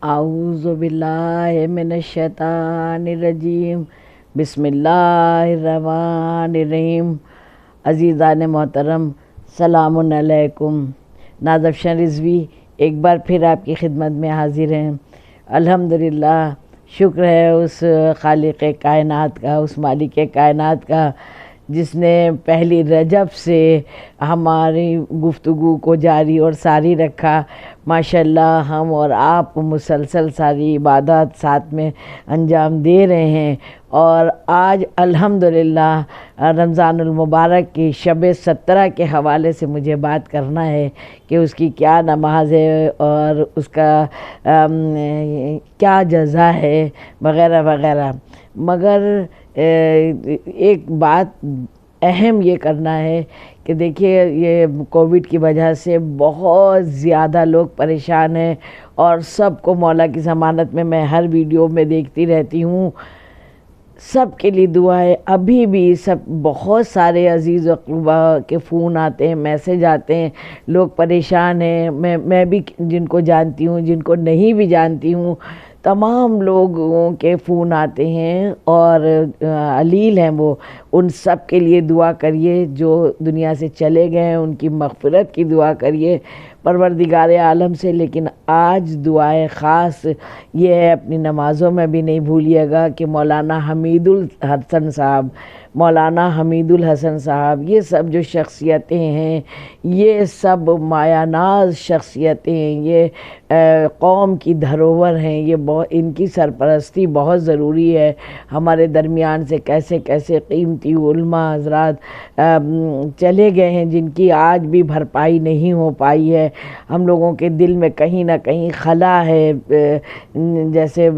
اعوذ باللہ من الشیطان الرجیم بسم اللہ الرحمن الرحیم۔ عزیزان محترم، سلام علیکم۔ نازافشاں رضوی ایک بار پھر آپ کی خدمت میں حاضر ہیں۔ الحمدللہ، شکر ہے اس خالق کائنات کا، اس مالک کائنات کا جس نے پہلی رجب سے ہماری گفتگو کو جاری اور ساری رکھا۔ ماشاءاللہ ہم اور آپ مسلسل ساری عبادات ساتھ میں انجام دے رہے ہیں، اور آج الحمدللہ رمضان المبارک کی شب 17 کے حوالے سے مجھے بات کرنا ہے کہ اس کی کیا نماز ہے اور اس کا کیا جزا ہے وغیرہ وغیرہ۔ مگر ایک بات اہم یہ کرنا ہے کہ دیکھیے، یہ کووڈ کی وجہ سے بہت زیادہ لوگ پریشان ہیں، اور سب کو مولا کی ضمانت میں ہر ویڈیو میں دیکھتی رہتی ہوں، سب کے لیے دعائیں۔ ابھی بھی سب بہت سارے عزیز اقربا کے فون آتے ہیں، میسج آتے ہیں، لوگ پریشان ہیں۔ میں بھی جن کو جانتی ہوں، جن کو نہیں بھی جانتی ہوں، تمام لوگوں کے فون آتے ہیں اور علیل ہیں وہ۔ ان سب کے لیے دعا کریے جو دنیا سے چلے گئے ہیں، ان کی مغفرت کی دعا کریے پروردگار عالم سے۔ لیکن آج دعائیں خاص یہ ہے، اپنی نمازوں میں بھی نہیں بھولیے گا کہ مولانا حمید الحسن صاحب، مولانا حمید الحسن صاحب، یہ سب جو شخصیتیں ہیں، یہ سب مایہ ناز شخصیتیں ہیں، یہ قوم کی دھروہر ہیں۔ یہ ان کی سرپرستی بہت ضروری ہے۔ ہمارے درمیان سے کیسے کیسے قیمتی علماء حضرات چلے گئے ہیں، جن کی آج بھی بھرپائی نہیں ہو پائی ہے۔ ہم لوگوں کے دل میں کہیں نہ کہیں خلا ہے، جیسے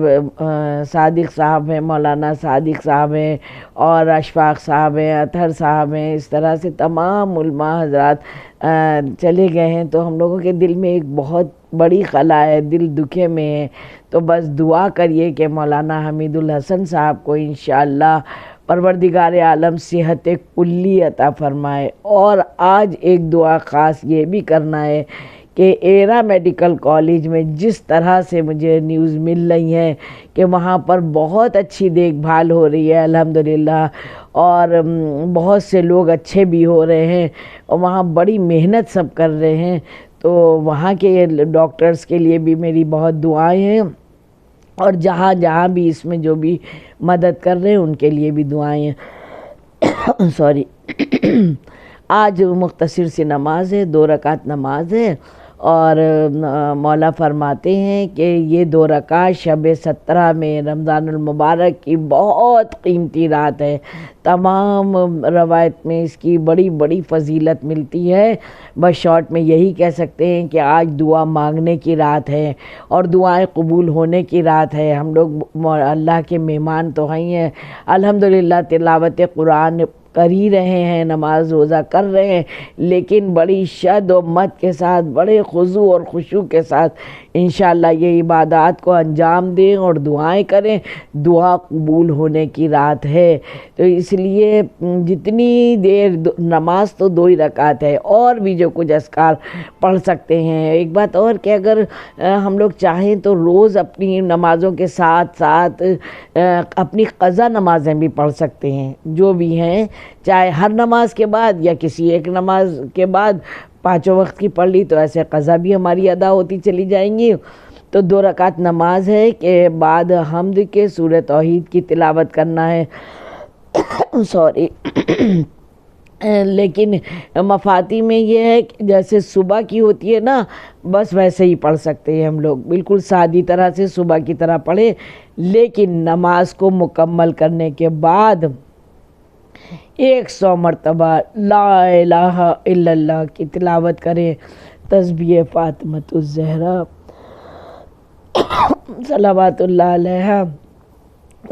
صادق صاحب ہیں، مولانا صادق صاحب ہیں، اور اشفاق صاحب ہیں، اطہر صاحب ہیں، اس طرح سے تمام علماء حضرات چلے گئے ہیں، تو ہم لوگوں کے دل میں ایک بہت بڑی خلا ہے، دل دکھے میں ہے۔ تو بس دعا کریے کہ مولانا حمید الحسن صاحب کو انشاءاللہ پروردگار عالم صحت کلی عطا فرمائے۔ اور آج ایک دعا خاص یہ بھی کرنا ہے کہ ایرا میڈیکل کالج میں جس طرح سے مجھے نیوز مل رہی ہے کہ وہاں پر بہت اچھی دیکھ بھال ہو رہی ہے الحمدللہ، اور بہت سے لوگ اچھے بھی ہو رہے ہیں، اور وہاں بڑی محنت سب کر رہے ہیں۔ تو وہاں کے ڈاکٹرز کے لیے بھی میری بہت دعائیں ہیں، اور جہاں جہاں بھی اس میں جو بھی مدد کر رہے ہیں ان کے لیے بھی دعائیں ہیں۔ سوری۔ آج مختصر سی نماز ہے، 2 رکعت نماز ہے، اور مولا فرماتے ہیں کہ یہ 2 رکعت شب 17 میں رمضان المبارک کی بہت قیمتی رات ہے۔ تمام روایت میں اس کی بڑی بڑی فضیلت ملتی ہے۔ بس شارٹ میں یہی کہہ سکتے ہیں کہ آج دعا مانگنے کی رات ہے، اور دعائیں قبول ہونے کی رات ہے۔ ہم لوگ اللہ کے مہمان تو ہیں، الحمدللہ تلاوت قرآن کر ہی رہے ہیں، نماز روزہ کر رہے ہیں، لیکن بڑی شد و مت کے ساتھ، بڑے خضوع اور خشوع کے ساتھ انشاءاللہ یہ عبادات کو انجام دیں اور دعائیں کریں۔ دعا قبول ہونے کی رات ہے، تو اس لیے جتنی دیر نماز تو 2 ہی رکعت ہے، اور بھی جو کچھ اذکار پڑھ سکتے ہیں۔ ایک بات اور کہ اگر ہم لوگ چاہیں تو روز اپنی نمازوں کے ساتھ ساتھ اپنی قضا نمازیں بھی پڑھ سکتے ہیں، جو بھی ہیں، چاہے ہر نماز کے بعد یا کسی ایک نماز کے بعد 5 وقت کی پڑھ لی، تو ایسے قضا بھی ہماری ادا ہوتی چلی جائیں گی۔ تو 2 رکعت نماز ہے کہ بعد حمد کے سورہ توحید کی تلاوت کرنا ہے۔ سوری۔ لیکن مفاتی میں یہ ہے کہ جیسے صبح کی ہوتی ہے نا، بس ویسے ہی پڑھ سکتے ہیں ہم لوگ، بالکل سادی طرح سے صبح کی طرح پڑھیں، لیکن نماز کو مکمل کرنے کے بعد 100 مرتبہ لا الہ الا اللہ کی تلاوت کریں، تسبیح فاطمۃ الزہرا صلوات اللہ علیہا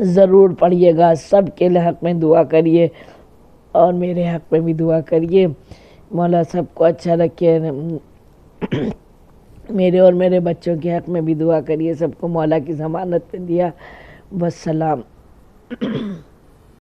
ضرور پڑھیے گا۔ سب کے حق میں دعا کریے، اور میرے حق میں بھی دعا کریے۔ مولا سب کو اچھا رکھے، میرے اور میرے بچوں کے حق میں بھی دعا کریے، سب کو مولا کی ضمانت پہ دیا۔ والسلام۔